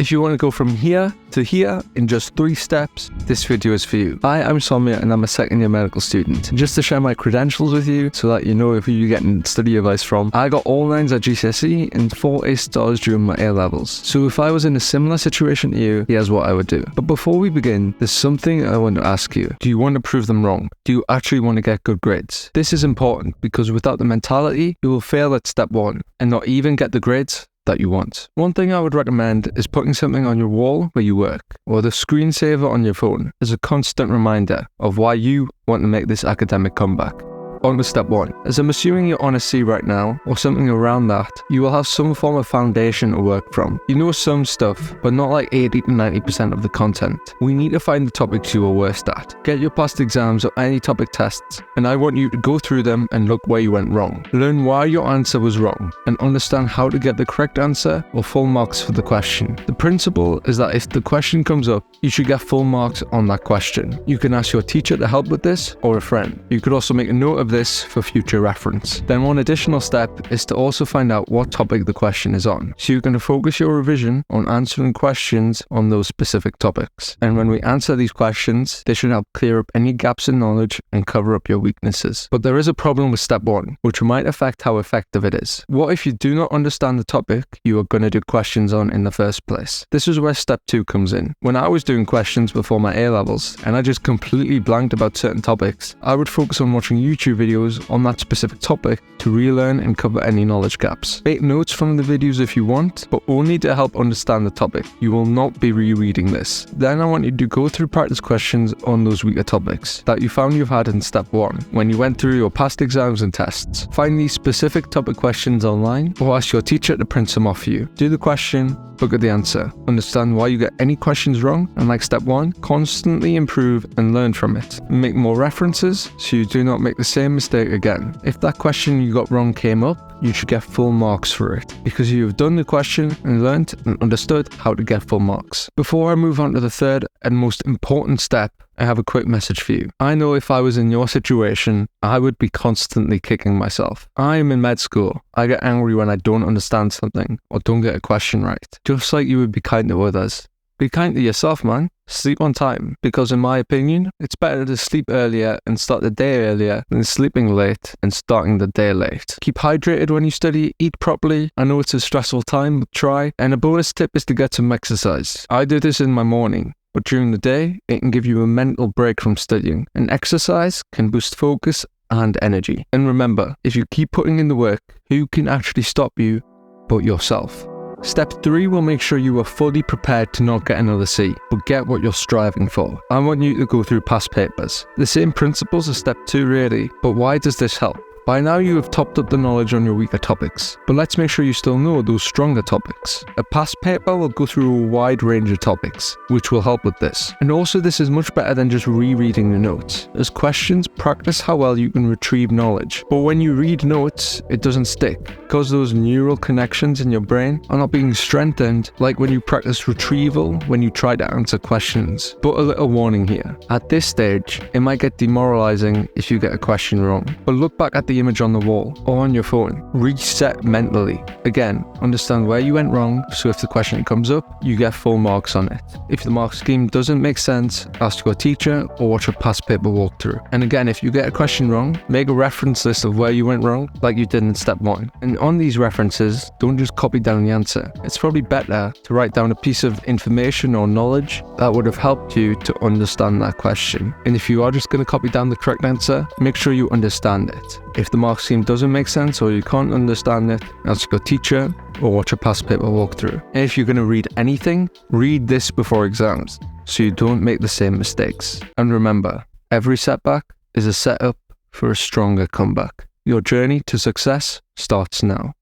If you want to go from here to here in just 3 steps, this video is for you. Hi, I'm Soumya and I'm a second year medical student. And just to share my credentials with you so that you know who you're getting study advice from, I got all 9s at GSCE and 4 A stars during my A levels. So if I was in a similar situation to you, here's what I would do. But before we begin, there's something I want to ask you. Do you want to prove them wrong? Do you actually want to get good grades? This is important because without the mentality, you will fail at step 1 and not even get the grades that you want. One thing I would recommend is putting something on your wall where you work, or the screensaver on your phone as a constant reminder of why you want to make this academic comeback. On to step 1. As I'm assuming you're on a C right now, or something around that, you will have some form of foundation to work from. You know some stuff, but not like 80 to 90% of the content. We need to find the topics you are worst at. Get your past exams or any topic tests, and I want you to go through them and look where you went wrong. Learn why your answer was wrong, and understand how to get the correct answer or full marks for the question. The principle is that if the question comes up, you should get full marks on that question. You can ask your teacher to help with this, or a friend. You could also make a note of this for future reference. Then one additional step is to also find out what topic the question is on. So you're going to focus your revision on answering questions on those specific topics. And when we answer these questions, they should help clear up any gaps in knowledge and cover up your weaknesses. But there is a problem with step 1, which might affect how effective it is. What if you do not understand the topic you are going to do questions on in the first place? This is where step 2 comes in. When I was doing questions before my A levels and I just completely blanked about certain topics, I would focus on watching YouTube videos on that specific topic to relearn and cover any knowledge gaps. Make notes from the videos if you want, but only to help understand the topic. You will not be rereading this. Then I want you to go through practice questions on those weaker topics that you found you've had in step 1 when you went through your past exams and tests. Find these specific topic questions online or ask your teacher to print some off for you. Do the question, look at the answer, understand why you get any questions wrong, and like step 1, constantly improve and learn from it. Make more references so you do not make the same mistake again. If that question you got wrong came up, you should get full marks for it because you have done the question and learned and understood how to get full marks. Before I move on to the third and most important step, I have a quick message for you. I know if I was in your situation, I would be constantly kicking myself. I am in med school. I get angry when I don't understand something or don't get a question right. Just like you would be kind to others. Be kind to yourself, man. Sleep on time, because in my opinion, it's better to sleep earlier and start the day earlier than sleeping late and starting the day late. Keep hydrated when you study, eat properly. I know it's a stressful time, but try. And a bonus tip is to get some exercise. I do this in my morning, but during the day, it can give you a mental break from studying. And exercise can boost focus and energy. And remember, if you keep putting in the work, who can actually stop you but yourself? Step 3 will make sure you are fully prepared to not get another C, but get what you're striving for. I want you to go through past papers. The same principles as step 2 really, but why does this help? By now you have topped up the knowledge on your weaker topics, but let's make sure you still know those stronger topics. A past paper will go through a wide range of topics, which will help with this. And also this is much better than just rereading the notes. As questions practice how well you can retrieve knowledge, but when you read notes, it doesn't stick, because those neural connections in your brain are not being strengthened like when you practice retrieval when you try to answer questions. But a little warning here. At this stage, it might get demoralizing if you get a question wrong, but look back at the image on the wall or on your phone. Reset mentally. Again, understand where you went wrong, so if the question comes up, you get full marks on it. If the mark scheme doesn't make sense, ask your teacher or watch a past paper walkthrough. And again, if you get a question wrong, make a reference list of where you went wrong, like you did in step 1. And on these references, don't just copy down the answer. It's probably better to write down a piece of information or knowledge that would have helped you to understand that question. And if you are just going to copy down the correct answer, make sure you understand it. If the mark scheme doesn't make sense or you can't understand it, ask your teacher or watch a past paper walkthrough. And if you're going to read anything, read this before exams so you don't make the same mistakes. And remember, every setback is a setup for a stronger comeback. Your journey to success starts now.